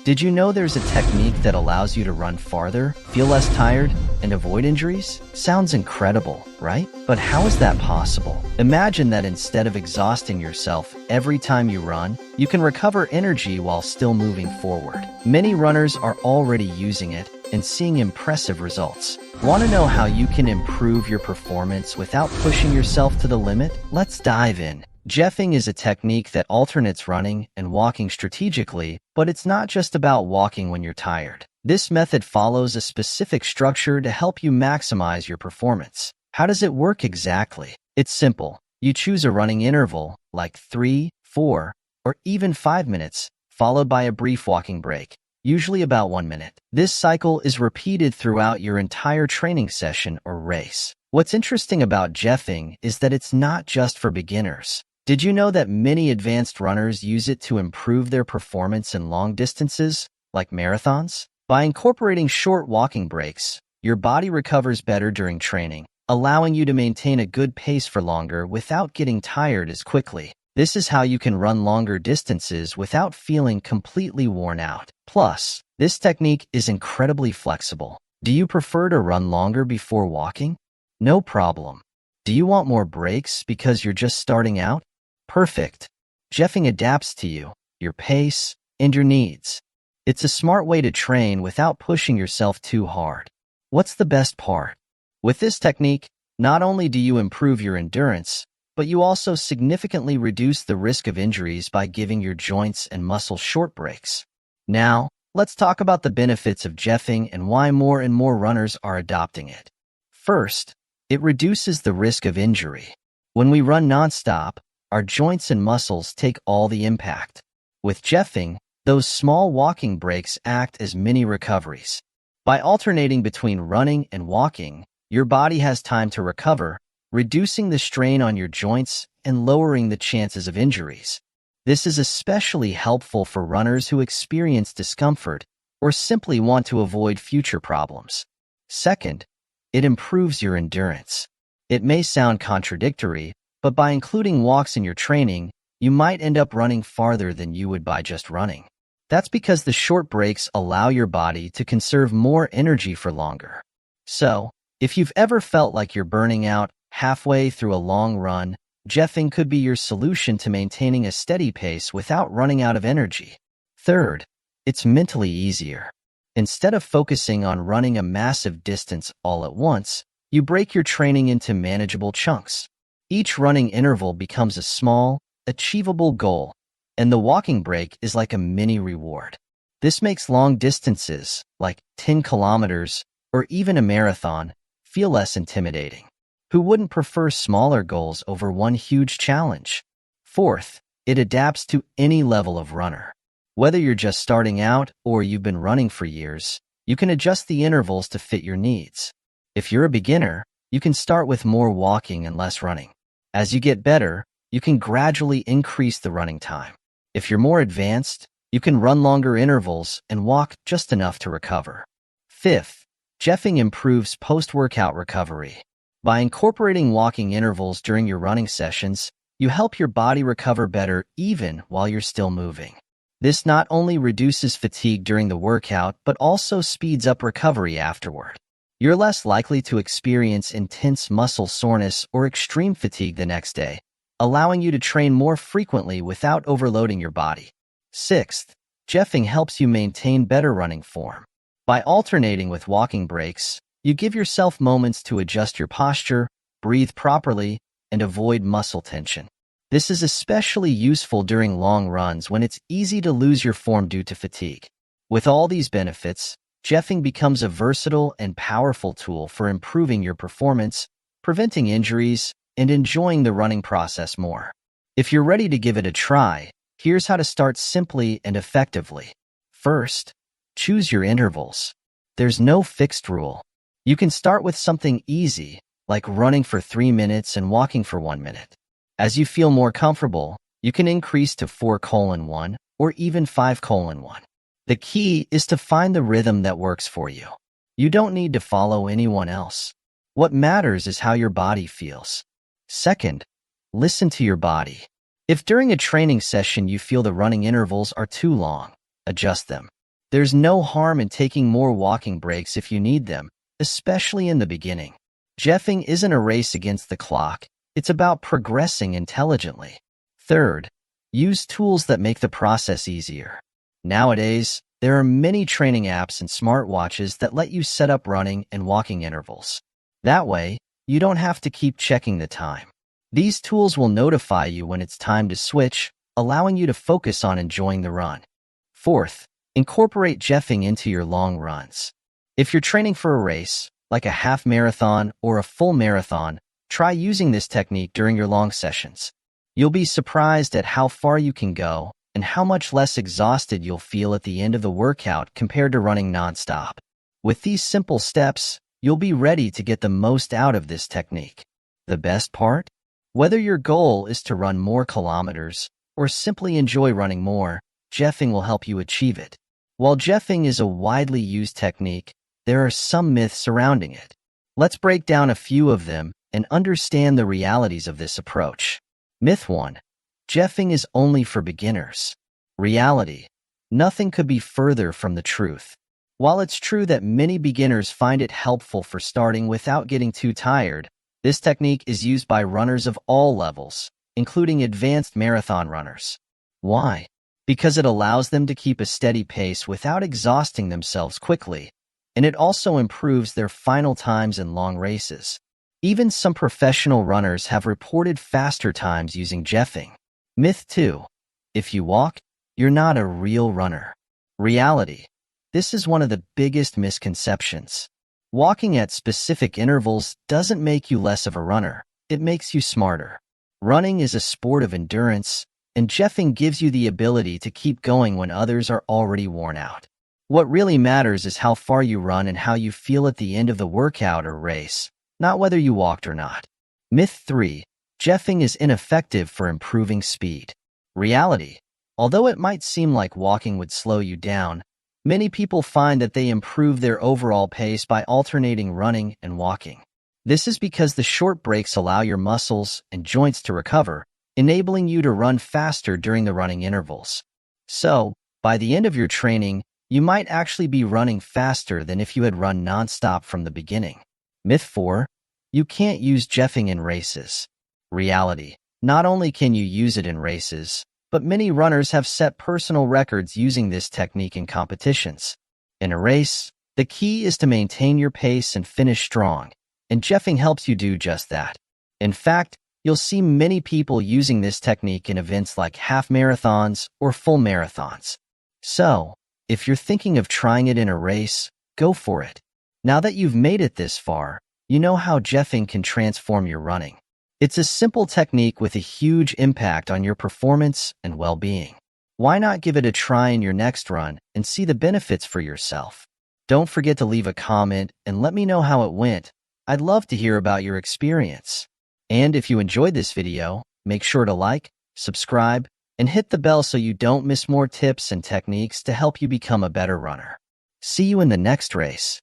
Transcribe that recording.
Did you know there's a technique that allows you to run farther, feel less tired, and avoid injuries? Sounds incredible, right? But how is that possible? Imagine that instead of exhausting yourself every time you run, you can recover energy while still moving forward. Many runners are already using it and seeing impressive results. Want to know how you can improve your performance without pushing yourself to the limit? Let's dive in. Jeffing is a technique that alternates running and walking strategically, but it's not just about walking when you're tired. This method follows a specific structure to help you maximize your performance. How does it work exactly? It's simple. You choose a running interval, like 3, 4, or even 5 minutes, followed by a brief walking break, usually about 1 minute. This cycle is repeated throughout your entire training session or race. What's interesting about Jeffing is that it's not just for beginners. Did you know that many advanced runners use it to improve their performance in long distances, like marathons? By incorporating short walking breaks, your body recovers better during training, allowing you to maintain a good pace for longer without getting tired as quickly. This is how you can run longer distances without feeling completely worn out. Plus, this technique is incredibly flexible. Do you prefer to run longer before walking? No problem. Do you want more breaks because you're just starting out? Perfect. Jeffing adapts to you, your pace, and your needs. It's a smart way to train without pushing yourself too hard. What's the best part? With this technique, not only do you improve your endurance, but you also significantly reduce the risk of injuries by giving your joints and muscles short breaks. Now, let's talk about the benefits of Jeffing and why more and more runners are adopting it. First, it reduces the risk of injury. When we run nonstop, our joints and muscles take all the impact. With Jeffing, those small walking breaks act as mini recoveries. By alternating between running and walking, your body has time to recover, reducing the strain on your joints and lowering the chances of injuries. This is especially helpful for runners who experience discomfort or simply want to avoid future problems. Second, it improves your endurance. It may sound contradictory, but by including walks in your training, you might end up running farther than you would by just running. That's because the short breaks allow your body to conserve more energy for longer. So, if you've ever felt like you're burning out halfway through a long run, Jeffing could be your solution to maintaining a steady pace without running out of energy. Third, it's mentally easier. Instead of focusing on running a massive distance all at once, you break your training into manageable chunks. Each running interval becomes a small, achievable goal, and the walking break is like a mini reward. This makes long distances, like 10 kilometers or even a marathon, feel less intimidating. Who wouldn't prefer smaller goals over one huge challenge? Fourth, it adapts to any level of runner. Whether you're just starting out or you've been running for years, you can adjust the intervals to fit your needs. If you're a beginner, you can start with more walking and less running. As you get better, you can gradually increase the running time. If you're more advanced, you can run longer intervals and walk just enough to recover. Fifth, Jeffing improves post-workout recovery. By incorporating walking intervals during your running sessions, you help your body recover better even while you're still moving. This not only reduces fatigue during the workout, but also speeds up recovery afterward. You're less likely to experience intense muscle soreness or extreme fatigue the next day, allowing you to train more frequently without overloading your body. Sixth, Jeffing helps you maintain better running form. By alternating with walking breaks, you give yourself moments to adjust your posture, breathe properly, and avoid muscle tension. This is especially useful during long runs when it's easy to lose your form due to fatigue. With all these benefits, Jeffing becomes a versatile and powerful tool for improving your performance, preventing injuries, and enjoying the running process more. If you're ready to give it a try, here's how to start simply and effectively. First, choose your intervals. There's no fixed rule. You can start with something easy, like running for 3 minutes and walking for 1 minute. As you feel more comfortable, you can increase to 4:1 or even 5:1. The key is to find the rhythm that works for you. You don't need to follow anyone else. What matters is how your body feels. Second, listen to your body. If during a training session you feel the running intervals are too long, adjust them. There's no harm in taking more walking breaks if you need them, especially in the beginning. Jeffing isn't a race against the clock. It's about progressing intelligently. Third, use tools that make the process easier. Nowadays, there are many training apps and smartwatches that let you set up running and walking intervals. That way, you don't have to keep checking the time. These tools will notify you when it's time to switch, allowing you to focus on enjoying the run. Fourth, incorporate jeffing into your long runs. If you're training for a race, like a half marathon or a full marathon, try using this technique during your long sessions. You'll be surprised at how far you can go and how much less exhausted you'll feel at the end of the workout compared to running nonstop. With these simple steps, you'll be ready to get the most out of this technique. The best part? Whether your goal is to run more kilometers or simply enjoy running more, jeffing will help you achieve it. While jeffing is a widely used technique, there are some myths surrounding it. Let's break down a few of them and understand the realities of this approach. Myth 1. Jeffing is only for beginners. Reality. Nothing could be further from the truth. While it's true that many beginners find it helpful for starting without getting too tired, this technique is used by runners of all levels, including advanced marathon runners. Why? Because it allows them to keep a steady pace without exhausting themselves quickly, and it also improves their final times in long races. Even some professional runners have reported faster times using jeffing. Myth 2. If you walk, you're not a real runner. Reality. This is one of the biggest misconceptions. Walking at specific intervals doesn't make you less of a runner. It makes you smarter. Running is a sport of endurance, and jeffing gives you the ability to keep going when others are already worn out. What really matters is how far you run and how you feel at the end of the workout or race, not whether you walked or not. Myth 3. Jeffing is ineffective for improving speed. Reality. Although it might seem like walking would slow you down, many people find that they improve their overall pace by alternating running and walking. This is because the short breaks allow your muscles and joints to recover, enabling you to run faster during the running intervals. So, by the end of your training, you might actually be running faster than if you had run nonstop from the beginning. Myth 4. You can't use jeffing in races. Reality. Not only can you use it in races, but many runners have set personal records using this technique in competitions. In a race, the key is to maintain your pace and finish strong, and jeffing helps you do just that. In fact, you'll see many people using this technique in events like half marathons or full marathons. So, if you're thinking of trying it in a race, go for it. Now that you've made it this far, you know how jeffing can transform your running. It's a simple technique with a huge impact on your performance and well-being. Why not give it a try in your next run and see the benefits for yourself? Don't forget to leave a comment and let me know how it went. I'd love to hear about your experience. And if you enjoyed this video, make sure to like, subscribe, and hit the bell so you don't miss more tips and techniques to help you become a better runner. See you in the next race.